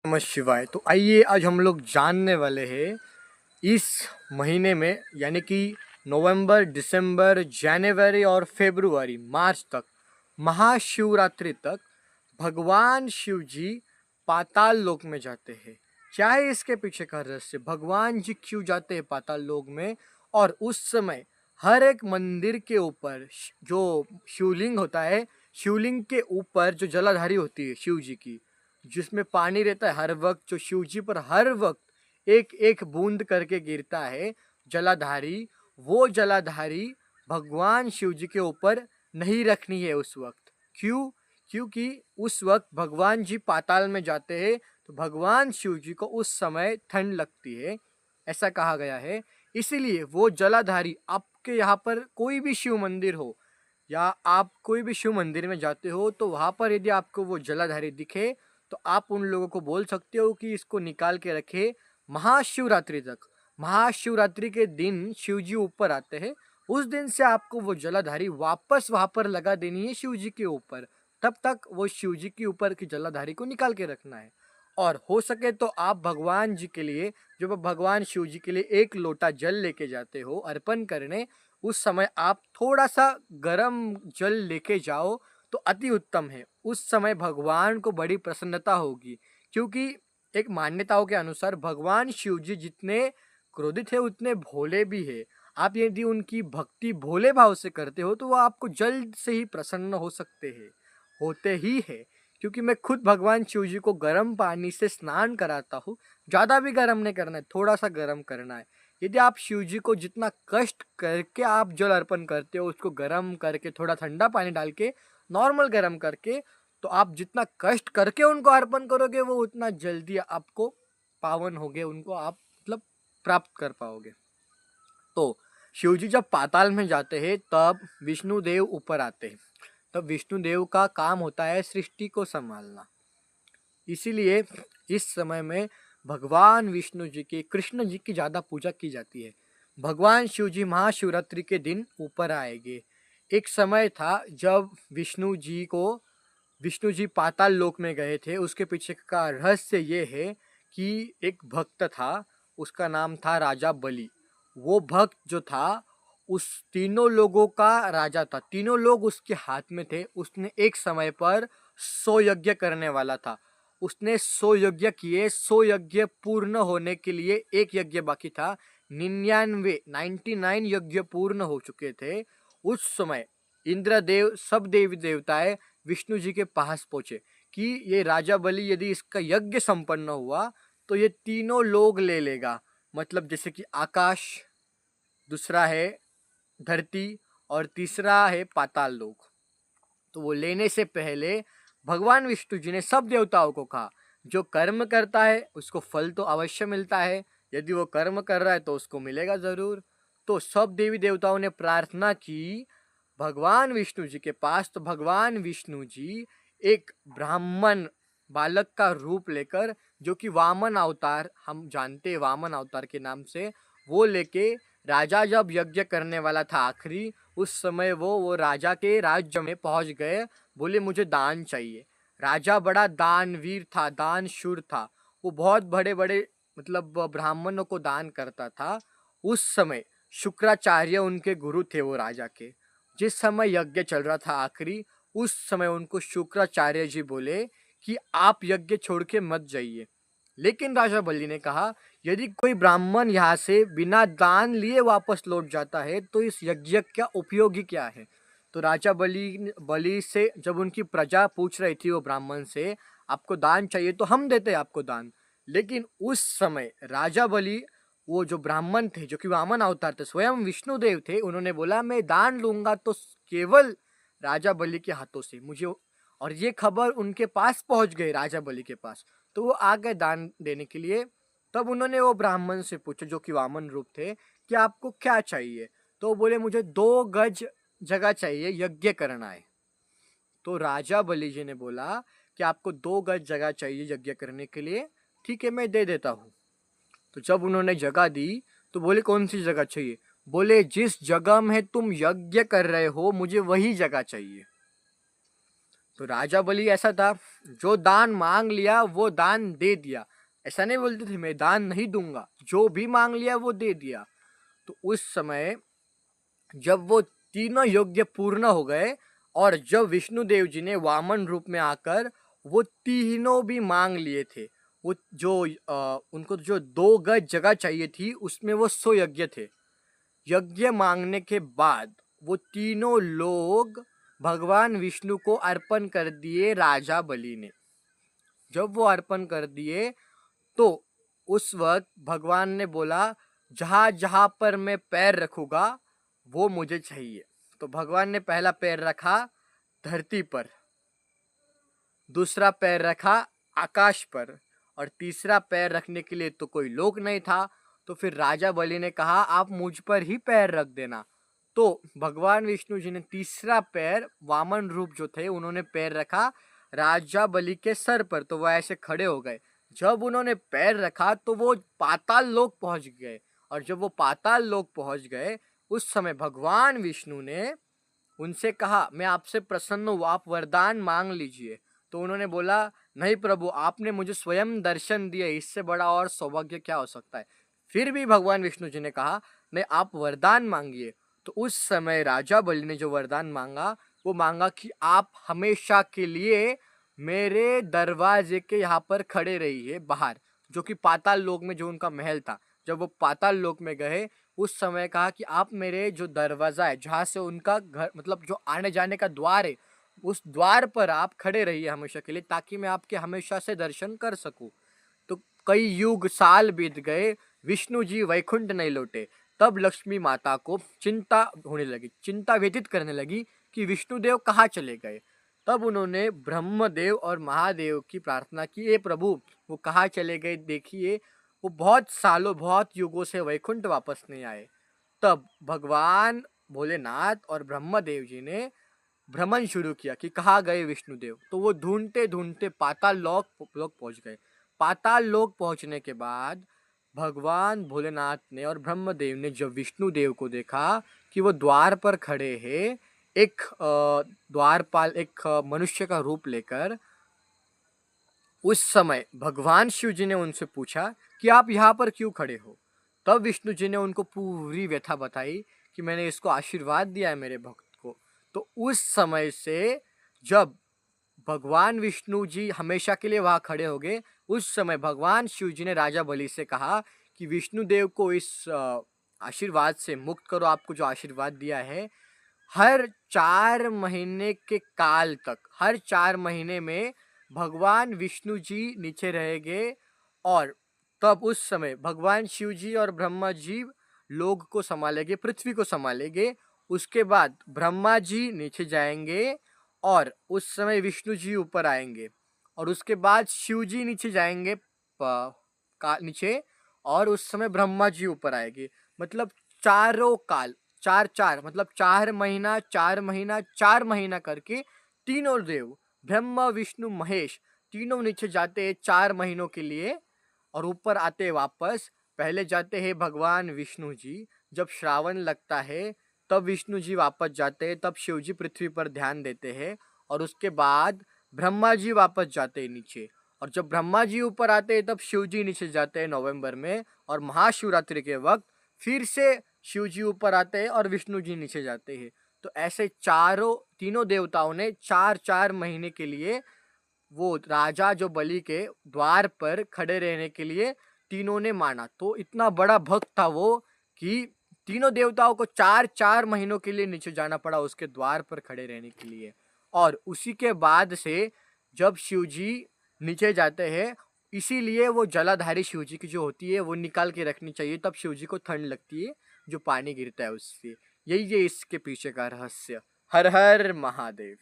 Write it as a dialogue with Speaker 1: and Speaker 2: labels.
Speaker 1: नमः शिवाय। तो आइए आज हम लोग जानने वाले हैं इस महीने में यानी कि नवंबर, दिसंबर, जनवरी और फरवरी, मार्च तक, महाशिवरात्रि तक भगवान शिव जी पाताल लोक में जाते हैं। क्या है इसके पीछे का रहस्य? भगवान जी क्यों जाते हैं पाताल लोक में? और उस समय हर एक मंदिर के ऊपर जो शिवलिंग होता है, शिवलिंग के ऊपर जो जलाधारी होती है शिव जी की, जिसमें पानी रहता है हर वक्त, जो शिव जी पर हर वक्त एक एक बूंद करके गिरता है जलाधारी, वो जलाधारी भगवान शिव जी के ऊपर नहीं रखनी है उस वक्त। क्यों? क्योंकि उस वक्त भगवान जी पाताल में जाते हैं, तो भगवान शिव जी को उस समय ठंड लगती है, ऐसा कहा गया है। इसीलिए वो जलाधारी, आपके यहाँ पर कोई भी शिव मंदिर हो या आप कोई भी शिव मंदिर में जाते हो, तो वहाँ पर यदि आपको वो जलाधारी दिखे तो आप उन लोगों को बोल सकते हो कि इसको निकाल के रखे महाशिवरात्रि तक। महाशिवरात्रि के दिन शिव जी ऊपर आते हैं, उस दिन से आपको वो जलाधारी वापस वहाँ पर लगा देनी है शिव जी के ऊपर। तब तक वो शिव जी के ऊपर की जलाधारी को निकाल के रखना है। और हो सके तो आप भगवान जी के लिए, जब भगवान शिव जी के लिए एक लोटा जल लेके जाते हो अर्पण करने, उस समय आप थोड़ा सा गर्म जल लेके जाओ तो अति उत्तम है। उस समय भगवान को बड़ी प्रसन्नता होगी, क्योंकि एक मान्यताओं के अनुसार भगवान शिव जी जितने क्रोधित है उतने भोले भी है। आप यदि उनकी भक्ति भोले भाव से करते हो तो वो आपको जल्द से ही प्रसन्न हो सकते हैं, होते ही है। क्योंकि मैं खुद भगवान शिव जी को गर्म पानी से स्नान कराता हूँ। ज़्यादा भी गर्म नहीं करना है, थोड़ा सा गर्म करना है। यदि आप शिव जी को जितना कष्ट करके आप जल अर्पण करते हो, उसको गर्म करके थोड़ा ठंडा पानी डाल के नॉर्मल गर्म करके, तो आप जितना कष्ट करके उनको अर्पण करोगे वो उतना जल्दी आपको पावन होगे, उनको आप मतलब प्राप्त कर पाओगे। तो शिव जी जब पाताल में जाते हैं तब विष्णु देव ऊपर आते हैं। तब विष्णु देव का काम होता है सृष्टि को संभालना। इसीलिए इस समय में भगवान विष्णु जी की, कृष्ण जी की ज़्यादा पूजा की जाती है। भगवान शिव जी महाशिवरात्रि के दिन ऊपर आएंगे। एक समय था जब विष्णु जी पाताल लोक में गए थे। उसके पीछे का रहस्य ये है कि एक भक्त था, उसका नाम था राजा बलि। वो भक्त जो था उस तीनों लोगों का राजा था, तीनों लोग उसके हाथ में थे। उसने एक समय पर 100 यज्ञ करने वाला था। उसने 100 यज्ञ किए, 100 यज्ञ पूर्ण होने के लिए एक यज्ञ बाकी था। 99 यज्ञ पूर्ण हो चुके थे। उस समय इंद्रदेव, सब देवी देवताएं विष्णु जी के पास पहुंचे कि ये राजा बलि यदि इसका यज्ञ संपन्न हुआ तो ये तीनों लोग ले लेगा। मतलब जैसे कि आकाश, दूसरा है धरती और तीसरा है पाताल लोक। तो वो लेने से पहले भगवान विष्णु जी ने सब देवताओं को कहा, जो कर्म करता है उसको फल तो अवश्य मिलता है, यदि वो कर्म कर रहा है तो उसको मिलेगा जरूर। तो सब देवी देवताओं ने प्रार्थना की भगवान विष्णु जी के पास। तो भगवान विष्णु जी एक ब्राह्मण बालक का रूप लेकर, जो कि वामन अवतार हम जानते हैं, वामन अवतार के नाम से, वो लेके राजा जब यज्ञ करने वाला था आखिरी, उस समय वो राजा के राज्य में पहुंच गए। बोले मुझे दान चाहिए। राजा बड़ा दानवीर था, दानशूर था। वो बहुत बड़े बड़े मतलब ब्राह्मणों को दान करता था। उस समय शुक्राचार्य उनके गुरु थे वो राजा के। जिस समय यज्ञ चल रहा था आखिरी, उस समय उनको शुक्राचार्य जी बोले कि आप यज्ञ छोड़ के मत जाइए। लेकिन राजा बलि ने कहा, यदि कोई ब्राह्मण यहाँ से बिना दान लिए वापस लौट जाता है तो इस यज्ञ का उपयोगी क्या है? तो राजा बलि से जब उनकी प्रजा पूछ रही थी वो ब्राह्मण से, आपको दान चाहिए तो हम देते हैं आपको दान। लेकिन उस समय राजा बलि, वो जो ब्राह्मण थे जो कि वामन अवतार थे, स्वयं विष्णुदेव थे, उन्होंने बोला मैं दान लूंगा तो केवल राजा बलि के हाथों से मुझे। और ये खबर उनके पास पहुंच गई, राजा बलि के पास। तो वो आ गए दान देने के लिए। तब उन्होंने वो ब्राह्मण से पूछा जो कि वामन रूप थे कि आपको क्या चाहिए? तो वो बोले मुझे 2 गज जगह चाहिए, यज्ञ करना है। तो राजा बलि जी ने बोला कि आपको 2 गज जगह चाहिए यज्ञ करने के लिए, ठीक है मैं दे देता हूँ। तो जब उन्होंने जगह दी तो बोले कौन सी जगह चाहिए? बोले जिस जगह में तुम यज्ञ कर रहे हो मुझे वही जगह चाहिए। तो राजा बलि ऐसा था, जो दान मांग लिया वो दान दे दिया। ऐसा नहीं बोलते थे मैं दान नहीं दूंगा, जो भी मांग लिया वो दे दिया। तो उस समय जब वो तीनों यज्ञ पूर्ण हो गए और जब विष्णु देव जी ने वामन रूप में आकर वो तीनों भी मांग लिए थे, वो जो उनको जो 2 गज जगह चाहिए थी उसमें वो 100 यज्ञ थे। यज्ञ मांगने के बाद वो तीनों लोग भगवान विष्णु को अर्पण कर दिए राजा बलि ने। जब वो अर्पण कर दिए तो उस वक्त भगवान ने बोला, जहां जहां पर मैं पैर रखूंगा वो मुझे चाहिए। तो भगवान ने पहला पैर रखा धरती पर, दूसरा पैर रखा आकाश पर, और तीसरा पैर रखने के लिए तो कोई लोक नहीं था। तो फिर राजा बलि ने कहा आप मुझ पर ही पैर रख देना। तो भगवान विष्णु जी ने तीसरा पैर, वामन रूप जो थे उन्होंने पैर रखा राजा बलि के सर पर, तो वह ऐसे खड़े हो गए। जब उन्होंने पैर रखा तो वो पाताल लोक पहुंच गए, और जब वो पाताल लोक पहुंच गए उस समय भगवान विष्णु ने उनसे कहा मैं आपसे प्रसन्न हूँ, आप वरदान मांग लीजिए। तो उन्होंने बोला नहीं प्रभु, आपने मुझे स्वयं दर्शन दिए, इससे बड़ा और सौभाग्य क्या हो सकता है। फिर भी भगवान विष्णु जी ने कहा नहीं, आप वरदान मांगिए। तो उस समय राजा बलि ने जो वरदान मांगा वो मांगा कि आप हमेशा के लिए मेरे दरवाजे के यहाँ पर खड़े रहिए बाहर, जो कि पाताल लोक में जो उनका महल था। जब वो पाताल लोक में गए उस समय कहा कि आप मेरे जो दरवाजा है, जहाँ से उनका घर मतलब जो आने जाने का द्वार है, उस द्वार पर आप खड़े रहिए हमेशा के लिए, ताकि मैं आपके हमेशा से दर्शन कर सकूं। तो कई युग साल बीत गए, विष्णु जी वैकुंठ नहीं लौटे। तब लक्ष्मी माता को चिंता होने लगी, चिंता व्यतीत करने लगी कि विष्णुदेव कहाँ चले गए। तब उन्होंने ब्रह्मदेव और महादेव की प्रार्थना की, ए प्रभु वो कहाँ चले गए देखिए, वो बहुत सालों बहुत युगों से वैकुंठ वापस नहीं आए। तब भगवान भोलेनाथ और ब्रह्मदेव जी ने भ्रमण शुरू किया कि कहाँ गए विष्णुदेव। तो वो ढूंढते ढूंढते पाताल लोक पहुंच गए। पाताल लोक पहुंचने के बाद भगवान भोलेनाथ ने और ब्रह्मदेव ने जब विष्णुदेव को देखा कि वो द्वार पर खड़े हैं, एक द्वारपाल, एक मनुष्य का रूप लेकर, उस समय भगवान शिव जी ने उनसे पूछा कि आप यहाँ पर क्यों खड़े हो। तब विष्णु जी ने उनको पूरी व्यथा बताई कि मैंने इसको आशीर्वाद दिया है मेरे भक्त को। तो उस समय से जब भगवान विष्णु जी हमेशा के लिए वहाँ खड़े हो गए, उस समय भगवान शिव जी ने राजा बलि से कहा कि विष्णुदेव को इस आशीर्वाद से मुक्त करो, आपको जो आशीर्वाद दिया है। हर 4 महीने के काल तक, हर 4 महीने में भगवान विष्णु जी नीचे रहेंगे, और तब उस समय भगवान शिव जी और ब्रह्मा जी लोग को संभालेंगे, पृथ्वी को संभालेंगे। उसके बाद ब्रह्मा जी नीचे जाएंगे और उस समय विष्णु जी ऊपर आएंगे, और उसके बाद शिव जी नीचे जाएंगे नीचे, और उस समय ब्रह्मा जी ऊपर आएंगे। मतलब चारों काल, 4 मतलब 4 महीना 4 महीना 4 महीना करके तीनों देव ब्रह्मा विष्णु महेश तीनों नीचे जाते हैं 4 महीनों के लिए, और ऊपर आते हैं वापस। पहले जाते हैं भगवान विष्णु जी, जब श्रावण लगता है तब विष्णु जी वापस जाते हैं, तब शिव जी पृथ्वी पर ध्यान देते हैं, और उसके बाद ब्रह्मा जी वापस जाते हैं नीचे, और जब ब्रह्मा जी ऊपर आते हैं तब शिव जी नीचे जाते हैं नवंबर में, और महाशिवरात्रि के वक्त फिर से शिव जी ऊपर आते हैं और विष्णु जी नीचे जाते हैं। तो ऐसे तीनों देवताओं ने 4 महीने के लिए वो राजा जो बलि के द्वार पर खड़े रहने के लिए तीनों ने माना। तो इतना बड़ा भक्त था वो कि तीनों देवताओं को 4 महीनों के लिए नीचे जाना पड़ा उसके द्वार पर खड़े रहने के लिए। और उसी के बाद से जब शिव जी नीचे जाते हैं, इसीलिए वो जलाधारी शिव जी की जो होती है वो निकाल के रखनी चाहिए, तब शिव जी को ठंड लगती है जो पानी गिरता है उससे। यही है इसके पीछे का रहस्य। हर हर महादेव।